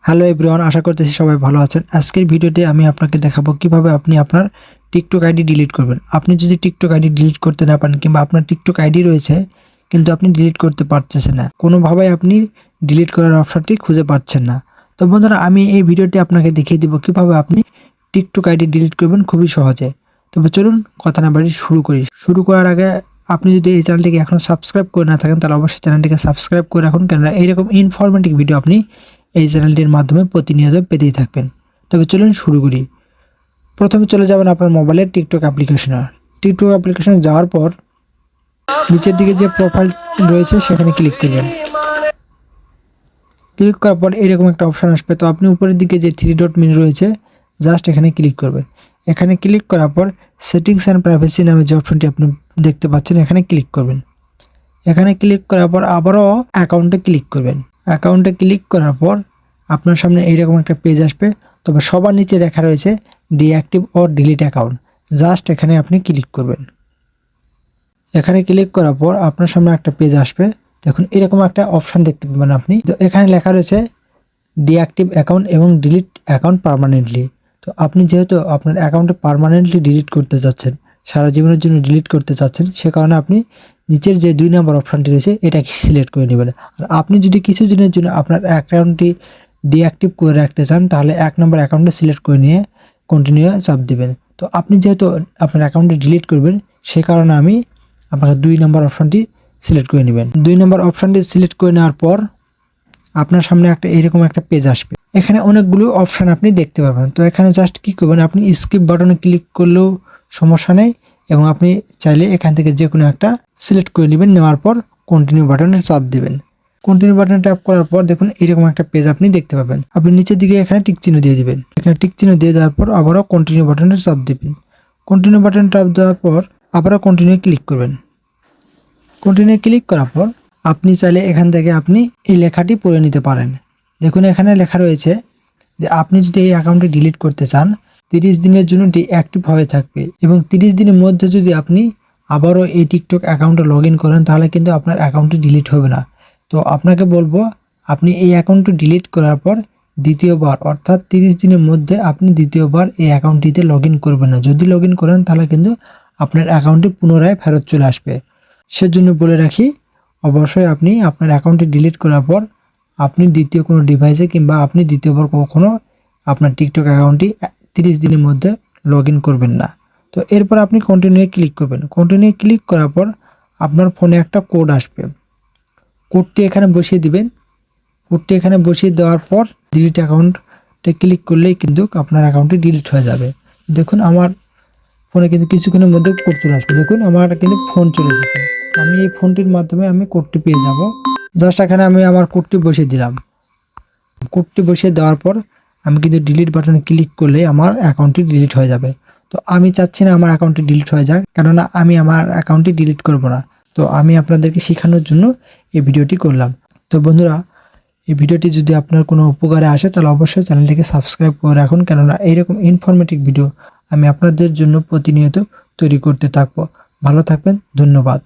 Hello everyone, আশা করতেছি সবাই ভালো আছেন। আজকের ভিডিওতে আমি আপনাকে দেখাবো কিভাবে আপনি আপনার টিকটক আইডি ডিলিট করবেন। আপনি যদি টিকটক আইডি ডিলিট করতে না পারেন কিংবা আপনার টিকটক আইডি রয়েছে কিন্তু আপনি ডিলিট করতে পারতেছেন না, কোনোভাবেই আপনি ডিলিট করার অপশনটি খুঁজে পাচ্ছেন না, তো বন্ধুরা আমি এই ভিডিওতে আপনাকে দেখিয়ে দিব কিভাবে আপনি টিকটক আইডি ডিলিট করবেন খুবই সহজে। তবে চলুন কথা না বাড়িয়ে শুরু করি। শুরু করার আগে আপনি যদি এই চ্যানেলটিকে এখনো সাবস্ক্রাইব করে না থাকেন তাহলে অবশ্যই চ্যানেলটিকে সাবস্ক্রাইব করে রাখুন, কেননা এইরকম ইনফরমেটিভ ভিডিও আপনি এই চ্যানেলটির মাধ্যমে প্রতিনিয়ত পেতেই থাকবেন। তবে চলুন শুরু করি। প্রথমে চলে যাবেন আপনার মোবাইলের টিকটক অ্যাপ্লিকেশনে। টিকটক অ্যাপ্লিকেশনে যাওয়ার পর নিচের দিকে যে প্রোফাইল রয়েছে সেখানে ক্লিক করবেন। ক্লিক করার পর এরকম একটা অপশান আসবে, তো আপনি উপরের দিকে যে 3 ডট মেনু রয়েছে জাস্ট এখানে ক্লিক করবেন। এখানে ক্লিক করার পর সেটিংস অ্যান্ড প্রাইভেসি নামে যে অপশনটি আপনি দেখতে পাচ্ছেন এখানে ক্লিক করবেন। এখানে ক্লিক করার পর আবারও অ্যাকাউন্টে ক্লিক করবেন। অ্যাকাউন্টে ক্লিক করার পর আপনার সামনে এইরকম একটা পেজ আসবে, তবে সবার নিচে লেখা রয়েছে deactive or delete account. Just এখানে আপনি ক্লিক করবেন। এখানে ক্লিক করার পর আপনার সামনে একটা পেজ আসবে, দেখুন এরকম একটা অপশন দেখতে পাবেন আপনি। তো এখানে লেখা রয়েছে ডিঅ্যাক্টিভ অ্যাকাউন্ট এবং ডিলিট অ্যাকাউন্ট পার্মানেন্টলি। তো আপনি যেহেতু আপনার অ্যাকাউন্টে পার্মানেন্টলি ডিলিট করতে চাচ্ছেন, সারা জীবনের জন্য ডিলিট করতে চাচ্ছেন, সে কারণে আপনি নিচের যে 2 নম্বর অপশনটি রয়েছে এটাকে সিলেক্ট করে নেবেন। আর আপনি যদি কিছু দিনের জন্য আপনার অ্যাকাউন্টটি ডিঅ্যাক্টিভ করে রাখতে চান তাহলে 1 নম্বর অ্যাকাউন্টে সিলেক্ট করে নিয়ে কন্টিনিউ চাপ দিবেন। তো আপনি যেহেতু আপনার অ্যাকাউন্টটি ডিলিট করবেন সে কারণে আমি আপনাকে 2 নম্বর অপশনটি সিলেক্ট করে নেবেন। 2 নম্বর অপশনটি সিলেক্ট করে নেওয়ার পর আপনার সামনে এরকম একটা পেজ আসবে। এখানে অনেকগুলো অপশান আপনি দেখতে পারবেন। তো এখানে জাস্ট কি করবেন, আপনি স্কিপ বাটনে ক্লিক করলেও সমস্যা নেই এবং আপনি চাইলে এখান থেকে যে কোনো একটা সিলেক্ট করে নেবেন। নেওয়ার পর কন্টিনিউ বাটনে চাপ দিবেন। কন্টিনিউ বাটনে ট্যাপ করার পর দেখুন এরকম একটা পেজ আপনি দেখতে পাবেন। আপনি নিচের দিকে এখানে টিক চিহ্ন দিয়ে দিবেন। এখানে টিক চিহ্ন দিয়ে দেওয়ার পর আবারও কন্টিনিউ বাটনে চাপ দিবেন। কন্টিনিউ বাটনে চাপ দেওয়ার পর আবারও কন্টিনিউ ক্লিক করবেন। কন্টিনিউ ক্লিক করার পর আপনি চাইলে এখান থেকে আপনি এই লেখাটি পড়ে নিতে পারেন। দেখুন এখানে লেখা রয়েছে যে আপনি যদি এই অ্যাকাউন্টটি ডিলিট করতে চান 30 দিনের জন্য ডিঅ্যাক্টিভ হয়ে থাকবে এবং 30 দিনের মধ্যে যদি আপনি আবারও এই টিকটক অ্যাকাউন্টে লগ ইন করেন তাহলে কিন্তু আপনার অ্যাকাউন্টটি ডিলিট হবে না। তো আপনাকে বলবো আপনি এই অ্যাকাউন্টটি ডিলিট করার পর দ্বিতীয়বার অর্থাৎ 30 দিনের মধ্যে আপনি দ্বিতীয়বার এই অ্যাকাউন্টটিতে লগ ইন করবেন না। যদি লগ ইন করেন তাহলে কিন্তু আপনার অ্যাকাউন্টটি পুনরায় ফেরত চলে আসবে। সেজন্য বলে রাখি অবশ্যই আপনি আপনার অ্যাকাউন্টটি ডিলিট করার পর আপনি দ্বিতীয় কোনো ডিভাইসে কিংবা আপনি দ্বিতীয়বার কখনো আপনার টিকটক অ্যাকাউন্টটি 30 দিনের মধ্যে লগ ইন করবেন না। তো এরপর আপনি কন্টিনিউ ক্লিক করবেন। কন্টিনিউ ক্লিক করার পর আপনার ফোনে একটা কোড আসবে, কোডটি এখানে বসিয়ে দিবেন। কোডটি এখানে বসিয়ে দেওয়ার পর ডিলিট অ্যাকাউন্টে ক্লিক করলেই কিন্তু আপনার অ্যাকাউন্টটি ডিলিট হয়ে যাবে। দেখুন আমার ফোনে কিন্তু কিছুক্ষণের মধ্যে কোড চলে আসবে। দেখুন আমার কিন্তু ফোন চলে এসেছে। আমি এই ফোনটির মাধ্যমে আমি কোডটি পেয়ে যাব। জাস্ট এখানে আমি আমার কোডটি বসিয়ে দিলাম। কোডটি বসিয়ে দেওয়ার পর আমি কিন্তু ডিলিট বাটনে ক্লিক করলে আমার অ্যাকাউন্টটি ডিলিট হয়ে যাবে। তো আমি চাচ্ছি না আমার অ্যাকাউন্টটি ডিলিট হয়ে যাক, কেননা আমি আমার অ্যাকাউন্টটি ডিলিট করব না। তো আমি আপনাদেরকে শেখানোর জন্য এই ভিডিওটি করলাম। তো বন্ধুরা এই ভিডিওটি যদি আপনার কোনো উপকারে আসে তাহলে অবশ্যই চ্যানেলটিকে সাবস্ক্রাইব করে রাখুন, কেননা এইরকম ইনফরমেটিভ ভিডিও আমি আপনাদের জন্য প্রতিনিয়ত তৈরি করতে থাকবো। ভালো থাকবেন, ধন্যবাদ।